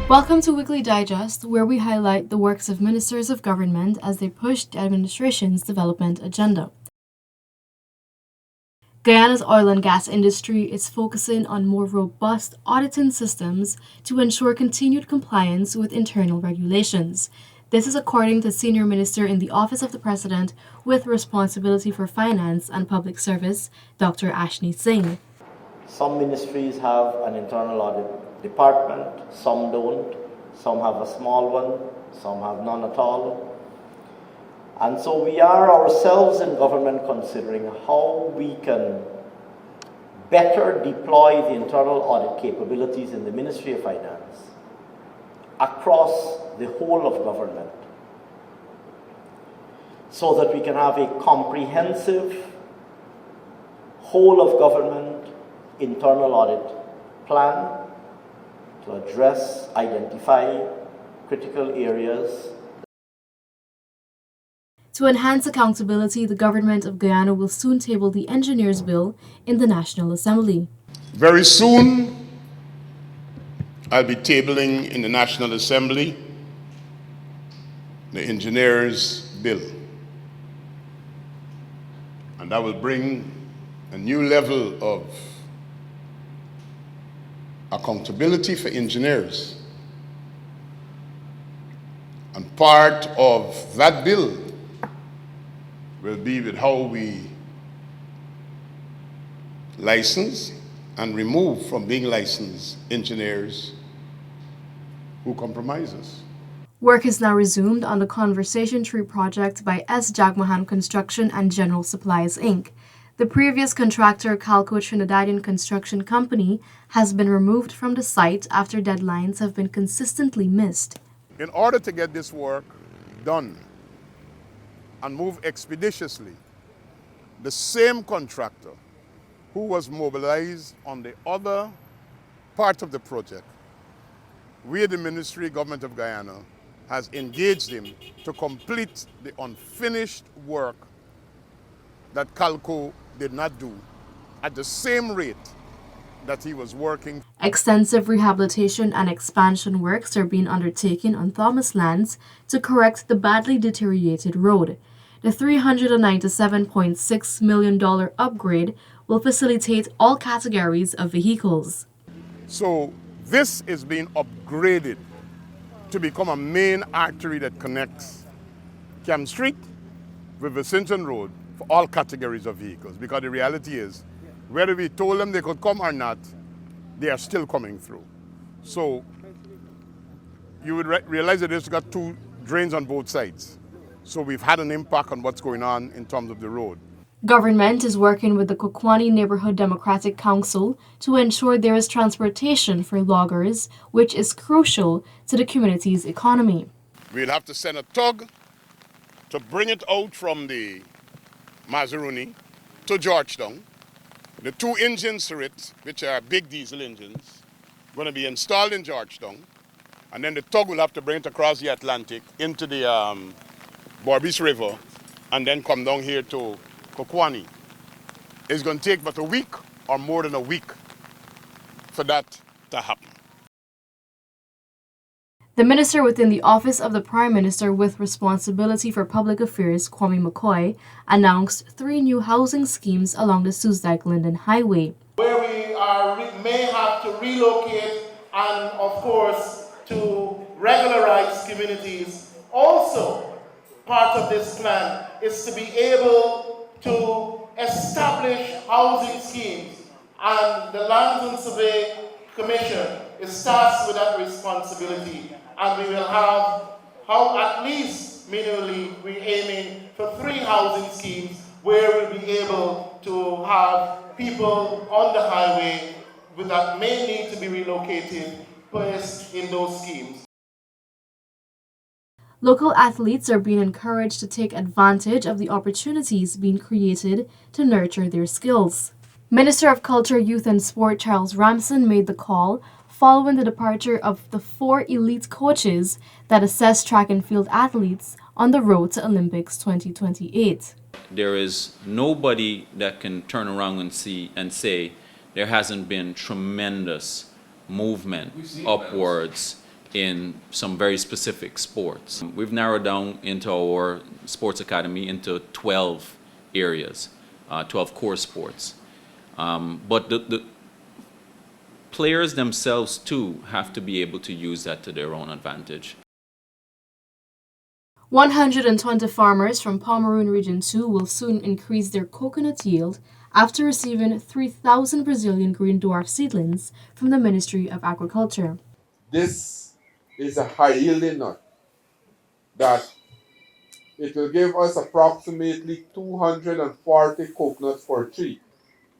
Welcome to Weekly Digest, where we highlight the works of ministers of government as they push the administration's development agenda. Guyana's oil and gas industry is focusing on more robust auditing systems to ensure continued compliance with internal regulations. This is according to Senior Minister in the Office of the President with responsibility for finance and public service, Dr. Ashni Singh. Some ministries have an internal audit department, some don't. Some have a small one, some have none at all. And so we are ourselves in government considering how we can better deploy the internal audit capabilities in the Ministry of Finance across the whole of government so that we can have a comprehensive whole of government internal audit plan to address, identify critical areas. To enhance accountability, the government of Guyana will soon table the Engineers Bill in the National Assembly. Very soon, I'll be tabling in the National Assembly the Engineers Bill. And that will bring a new level of accountability for engineers. And part of that bill will be with how we license and remove from being licensed engineers who compromise us. Work is now resumed on the Conversation Tree project by S. Jagmohan Construction and General Supplies, Inc. The previous contractor, Calco Trinidadian Construction Company, has been removed from the site after deadlines have been consistently missed. In order to get this work done and move expeditiously, the same contractor who was mobilized on the other part of the project, we, the Ministry Government of Guyana, has engaged him to complete the unfinished work that Calco did not do at the same rate that he was working. Extensive rehabilitation and expansion works are being undertaken on Thomas lands to correct the badly deteriorated road. The $397.6 million upgrade will facilitate all categories of vehicles. So this is being upgraded to become a main artery that connects Camp Street with Vicinton Road for all categories of vehicles, because the reality is, whether we told them they could come or not, they are still coming through. So you would realize that it's got two drains on both sides. So we've had an impact on what's going on in terms of the road. Government is working with the Kokwani Neighborhood Democratic Council to ensure there is transportation for loggers, which is crucial to the community's economy. We'll have to send a tug to bring it out from the Mazaruni to Georgetown. The two engines for it, which are big diesel engines, going to be installed in Georgetown. And then the tug will have to bring it across the Atlantic into the Borbis River and then come down here to Kokwani. It's going to take but a week or more than a week for that to happen. The minister within the Office of the Prime Minister with responsibility for public affairs, Kwame McCoy, announced 3 new housing schemes along the Susdike-Linden Highway. Where we may have to relocate and, of course, to regularize communities. Also, part of this plan is to be able to establish housing schemes, and the Lands and Survey Commission is tasked with that responsibility. And we will have, at least minimally, we're aiming for 3 housing schemes where we'll be able to have people on the highway that may need to be relocated placed in those schemes. Local athletes are being encouraged to take advantage of the opportunities being created to nurture their skills. Minister of Culture, Youth and Sport Charles Ramson made the call following the departure of the 4 elite coaches that assess track and field athletes on the road to Olympics 2028. There is nobody that can turn around and say there hasn't been tremendous movement upwards in some very specific sports. We've narrowed down into our sports academy into 12 areas, 12 core sports. But the players themselves too have to be able to use that to their own advantage. 120 farmers from Pomeroon Region 2 will soon increase their coconut yield after receiving 3,000 Brazilian green dwarf seedlings from the Ministry of Agriculture. This is a high-yielding nut that it will give us approximately 240 coconuts per tree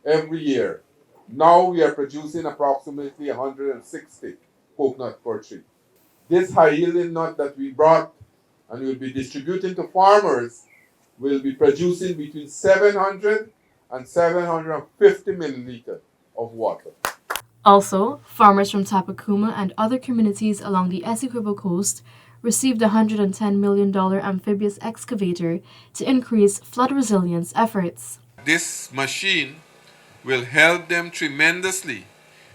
every year. Now we are producing approximately 160 coconuts per tree. This high-yielding nut that we brought and will be distributing to farmers will be producing between 700 and 750 milliliters of water. Also, farmers from Tapakuma and other communities along the Essequibo coast received a $110 million amphibious excavator to increase flood resilience efforts. This machine will help them tremendously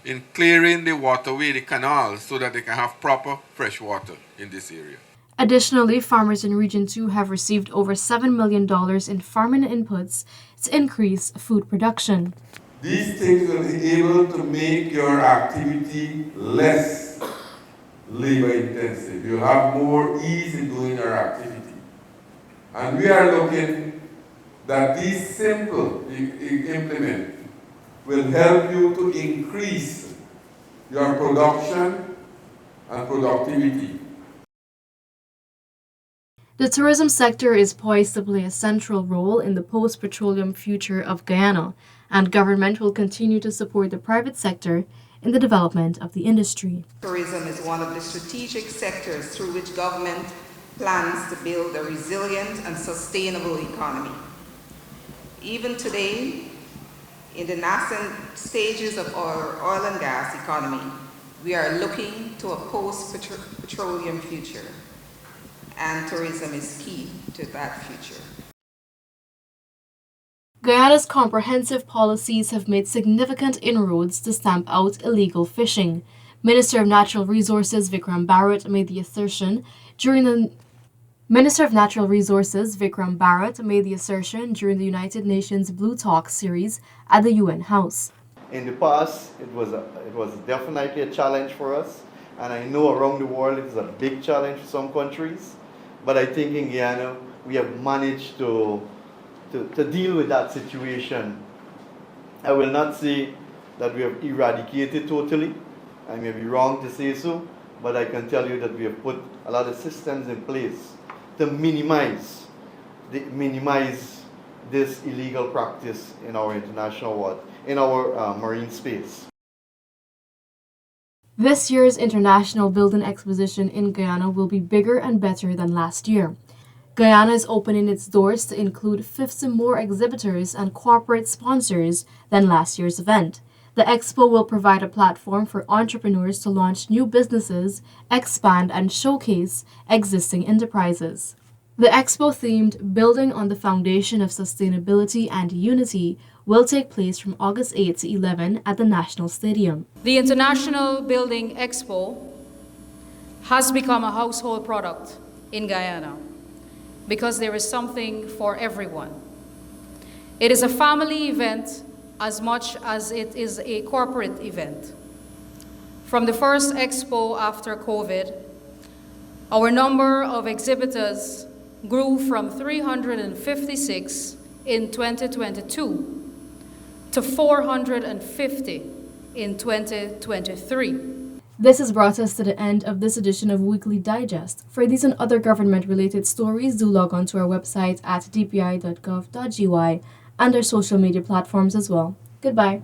in clearing the waterway, the canals, so that they can have proper fresh water in this area. Additionally, farmers in Region 2 have received over $7 million in farming inputs to increase food production. These things will be able to make your activity less labor intensive. You'll have more ease in doing your activity. And we are looking that these simple implements will help you to increase your production and productivity. The tourism sector is poised to play a central role in the post-petroleum future of Guyana, and government will continue to support the private sector in the development of the industry. Tourism is one of the strategic sectors through which government plans to build a resilient and sustainable economy. Even today, in the nascent stages of our oil and gas economy, we are looking to a post-petroleum future, and tourism is key to that future. Guyana's comprehensive policies have made significant inroads to stamp out illegal fishing. Minister of Natural Resources Vikram Bharat made the assertion during the United Nations Blue Talk series at the UN House. In the past, it was definitely a challenge for us, and I know around the world it's a big challenge for some countries, but I think in Guyana we have managed to deal with that situation. I will not say that we have eradicated totally. I may be wrong to say so, but I can tell you that we have put a lot of systems in place to minimize this illegal practice in our international water, in our marine space. This year's International Building Exposition in Guyana will be bigger and better than last year. Guyana is opening its doors to include 50 more exhibitors and corporate sponsors than last year's event. The expo will provide a platform for entrepreneurs to launch new businesses, expand and showcase existing enterprises. The expo themed Building on the Foundation of Sustainability and Unity will take place from August 8 to 11 at the National Stadium. The International Building Expo has become a household product in Guyana because there is something for everyone. It is a family event as much as it is a corporate event. From the first expo after COVID, our number of exhibitors grew from 356 in 2022 to 450 in 2023. This has brought us to the end of this edition of Weekly Digest. For these and other government-related stories, do log on to our website at dpi.gov.gy and our social media platforms as well. Goodbye.